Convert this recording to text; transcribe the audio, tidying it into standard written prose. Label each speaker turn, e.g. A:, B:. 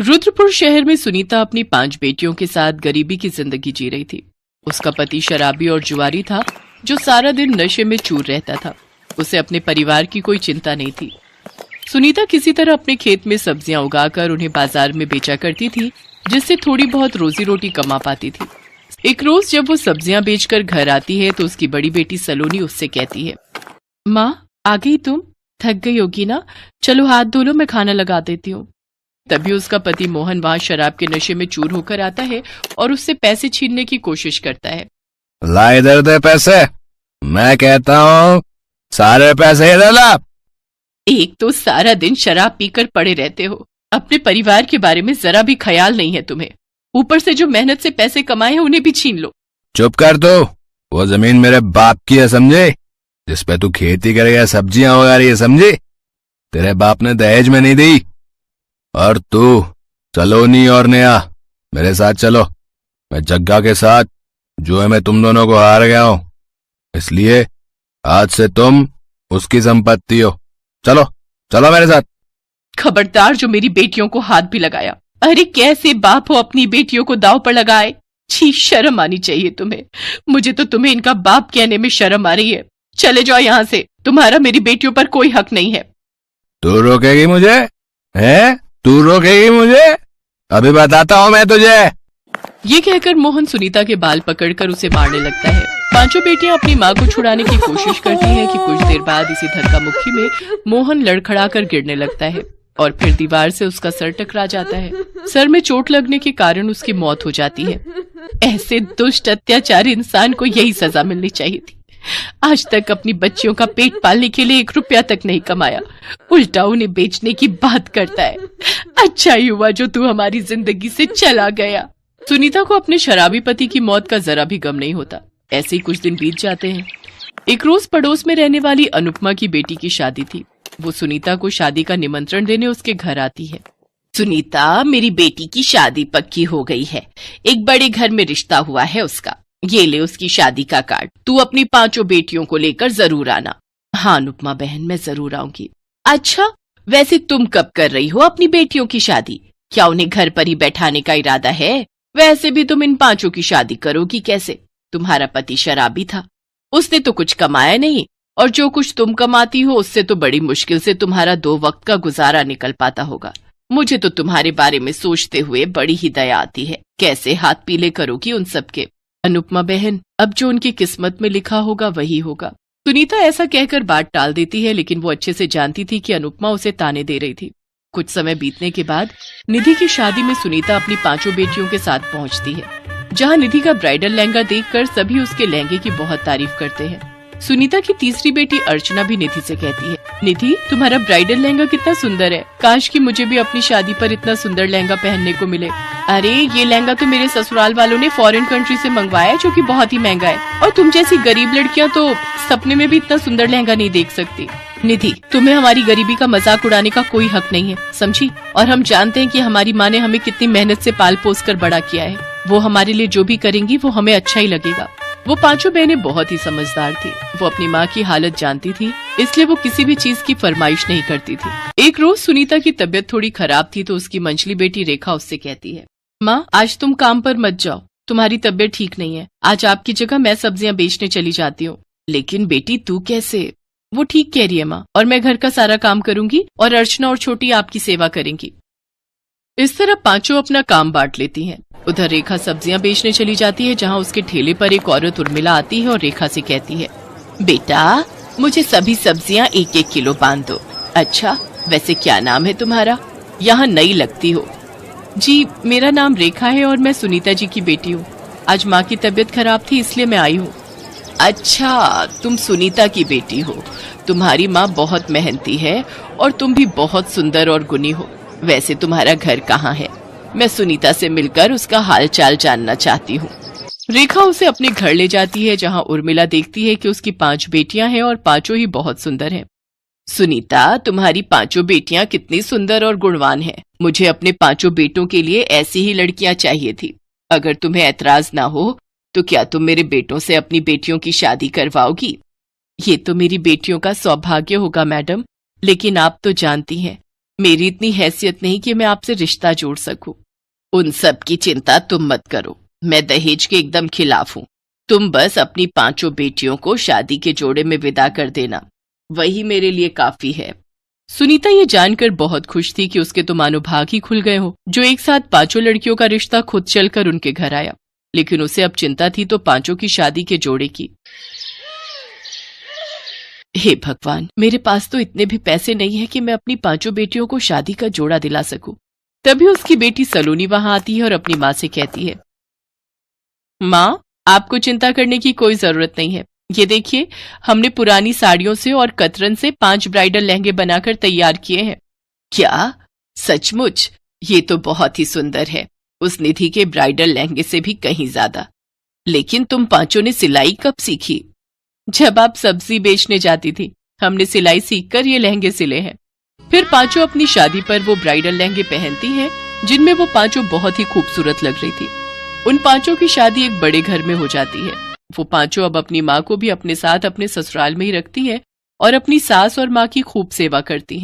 A: रुद्रपुर शहर में सुनीता अपनी 5 बेटियों के साथ गरीबी की जिंदगी जी रही थी। उसका पति शराबी और जुआरी था जो सारा दिन नशे में चूर रहता था। उसे अपने परिवार की कोई चिंता नहीं थी। सुनीता किसी तरह अपने खेत में सब्जियां उगाकर उन्हें बाजार में बेचा करती थी, जिससे थोड़ी बहुत रोजी रोटी कमा पाती थी। एक रोज जब वो सब्जियां बेचकर घर आती है तो उसकी बड़ी बेटी सलोनी उससे कहती है, माँ आ गई तुम? थक गई होगी ना, चलो हाथ धो लो, मैं खाना लगा देती हूँ। तभी उसका पति मोहन वहां शराब के नशे में चूर होकर आता है और उससे पैसे छीनने की कोशिश करता है।
B: ला इधर दे पैसे, मैं कहता हूँ सारे पैसे इधर ला।
A: एक तो सारा दिन शराब पीकर पड़े रहते हो, अपने परिवार के बारे में जरा भी ख्याल नहीं है तुम्हें। ऊपर से जो मेहनत से पैसे कमाए हैं उन्हें भी छीन लो।
B: चुप कर तू, वो जमीन मेरे बाप की है समझे, जिसपे तू खेती करेगा, सब्जियां उगा रही है समझे। तेरे बाप ने दहेज में नहीं दी। और तू सलोनी और नेहा मेरे साथ चलो, मैं जग्गा के साथ जुए में तुम दोनों को हार गया हूं, इसलिए आज से तुम उसकी संपत्ति हो। चलो चलो मेरे साथ।
A: खबरदार जो मेरी बेटियों को हाथ भी लगाया। अरे कैसे बाप हो अपनी बेटियों को दांव पर लगाए। छी, शर्म आनी चाहिए तुम्हें। मुझे तो तुम्हें इनका बाप कहने में शर्म आ रही है। चले जाओ यहाँ से, तुम्हारा मेरी बेटियों पर कोई हक नहीं है।
B: तू रोकेगी मुझे? हैं? तू रोकेगी मुझे? अभी बताता हूँ मैं तुझे।
A: ये कहकर मोहन सुनीता के बाल पकड़कर उसे मारने लगता है। पांचों बेटियां अपनी माँ को छुड़ाने की कोशिश करती हैं कि कुछ देर बाद इसी धक्का मुक्की में मोहन लड़खड़ाकर गिरने लगता है और फिर दीवार से उसका सर टकरा जाता है। सर में चोट लगने के कारण उसकी मौत हो जाती है। ऐसे दुष्ट अत्याचारी इंसान को यही सजा मिलनी चाहिए थी। आज तक अपनी बच्चियों का पेट पालने के लिए 1 रुपया तक नहीं कमाया, उल्टा उन्हें बेचने की बात करता है। अच्छा ही हुआ जो तू हमारी जिंदगी से चला गया। सुनीता को अपने शराबी पति की मौत का जरा भी गम नहीं होता। ऐसे ही कुछ दिन बीत जाते हैं। एक रोज पड़ोस में रहने वाली अनुपमा की बेटी की शादी थी। वो सुनीता को शादी का निमंत्रण देने उसके घर आती है। सुनीता, मेरी बेटी की शादी पक्की हो गई है। एक बड़े घर में रिश्ता हुआ है उसका। ये ले उसकी शादी का कार्ड। तू अपनी 5 बेटियों को लेकर जरूर आना। हाँ अनुपमा बहन, मैं जरूर आऊंगी। अच्छा, वैसे तुम कब कर रही हो अपनी बेटियों की शादी? क्या उन्हें घर पर ही बैठाने का इरादा है? वैसे भी तुम इन 5 की शादी करोगी कैसे? तुम्हारा पति शराबी था, उसने तो कुछ कमाया नहीं, और जो कुछ तुम कमाती हो उससे तो बड़ी मुश्किल से तुम्हारा 2 वक्त का गुजारा निकल पाता होगा। मुझे तो तुम्हारे बारे में सोचते हुए बड़ी ही दया आती है। कैसे हाथ पीले करोगी उन सबके। अनुपमा बहन, अब जो उनकी किस्मत में लिखा होगा वही होगा। सुनीता ऐसा कहकर बात टाल देती है, लेकिन वो अच्छे से जानती थी कि अनुपमा उसे ताने दे रही थी। कुछ समय बीतने के बाद निधि की शादी में सुनीता अपनी 5 बेटियों के साथ पहुंचती है, जहां निधि का ब्राइडल लहंगा देखकर सभी उसके लहंगे की बहुत तारीफ करते हैं। सुनीता की तीसरी बेटी अर्चना भी निधि से कहती है, निधि तुम्हारा ब्राइडल लहंगा कितना सुंदर है। काश कि मुझे भी अपनी शादी पर इतना सुंदर लहंगा पहनने को मिले। अरे ये लहंगा तो मेरे ससुराल वालों ने फॉरेन कंट्री से मंगवाया है, जो कि बहुत ही महंगा है, और तुम जैसी गरीब लड़कियां तो सपने में भी इतना सुंदर लहंगा नहीं देख सकती। निधि, तुम्हें हमारी गरीबी का मजाक उड़ाने का कोई हक नहीं है, समझी? और हम जानते हैं कि हमारी माँ ने हमें कितनी मेहनत से पाल पोस कर बड़ा किया है। वो हमारे लिए जो भी करेंगी वो हमें अच्छा ही लगेगा। वो 5 बहनें बहुत ही समझदार थी। वो अपनी माँ की हालत जानती थी, इसलिए वो किसी भी चीज की फरमाइश नहीं करती थी। एक रोज सुनीता की तबीयत थोड़ी खराब थी तो उसकी मंझली बेटी रेखा उससे कहती है, माँ आज तुम काम पर मत जाओ, तुम्हारी तबीयत ठीक नहीं है। आज आपकी जगह मैं सब्जियां बेचने चली जाती हूँ। लेकिन बेटी तू कैसे? वो ठीक कह रही है माँ, और मैं घर का सारा काम करूंगी और अर्चना और छोटी आपकी सेवा करेंगी। इस तरह 5 अपना काम बांट लेती हैं। उधर रेखा सब्जियां बेचने चली जाती है, जहां उसके ठेले पर एक औरत उर्मिला आती है और रेखा से कहती है, बेटा मुझे सभी सब्जियां 1-1 किलो बांध दो। अच्छा, वैसे क्या नाम है तुम्हारा? यहाँ नई लगती हो। जी मेरा नाम रेखा है और मैं सुनीता जी की बेटी हूँ। आज माँ की तबीयत खराब थी इसलिए मैं आई हूँ। अच्छा, तुम सुनीता की बेटी हो। तुम्हारी माँ बहुत मेहनती है और तुम भी बहुत सुंदर और गुणी हो। वैसे तुम्हारा घर कहाँ है? मैं सुनीता से मिलकर उसका हाल चाल जानना चाहती हूँ। रेखा उसे अपने घर ले जाती है, जहाँ उर्मिला देखती है कि उसकी 5 बेटियां हैं और 5 ही बहुत सुंदर हैं। सुनीता, तुम्हारी 5 बेटियां कितनी सुंदर और गुणवान हैं। मुझे अपने 5 बेटों के लिए ऐसी ही लड़कियां चाहिए थी। अगर तुम्हें ऐतराज ना हो तो क्या तुम मेरे बेटों से अपनी बेटियों की शादी करवाओगी? ये तो मेरी बेटियों का सौभाग्य होगा मैडम, लेकिन आप तो जानती हैं मेरी इतनी हैसियत नहीं कि मैं आपसे रिश्ता जोड़ सकूं। उन सब की चिंता तुम मत करो, मैं दहेज के एकदम खिलाफ हूं। तुम बस अपनी 5 बेटियों को शादी के जोड़े में विदा कर देना, वही मेरे लिए काफी है। सुनीता ये जानकर बहुत खुश थी कि उसके तो मानो भाग ही खुल गए हो, जो एक साथ 5 लड़कियों का रिश्ता खुद चलकर उनके घर आया। लेकिन उसे अब चिंता थी तो 5 की शादी के जोड़े की। हे भगवान, मेरे पास तो इतने भी पैसे नहीं है कि मैं अपनी 5 बेटियों को शादी का जोड़ा दिला सकूं। तभी उसकी बेटी सलोनी वहां आती है और अपनी माँ से कहती है, माँ, आपको चिंता करने की कोई जरूरत नहीं है। ये देखिए, हमने पुरानी साड़ियों से और कतरन से 5 ब्राइडल लहंगे बनाकर तैयार किए हैं। क्या? सचमुच? ये तो बहुत ही सुंदर है, उस निधि के ब्राइडल लहंगे से भी कहीं ज्यादा। लेकिन तुम 5 ने सिलाई कब सीखी? जब आप सब्जी बेचने जाती थी, हमने सिलाई सीखकर ये लहंगे सिले हैं। फिर 5 अपनी शादी पर वो ब्राइडल लहंगे पहनती हैं, जिनमें वो 5 बहुत ही खूबसूरत लग रही थी। उन 5 की शादी एक बड़े घर में हो जाती है। वो 5 अब अपनी माँ को भी अपने साथ अपने ससुराल में ही रखती हैं और अपनी सास और माँ की खूब सेवा करती हैं।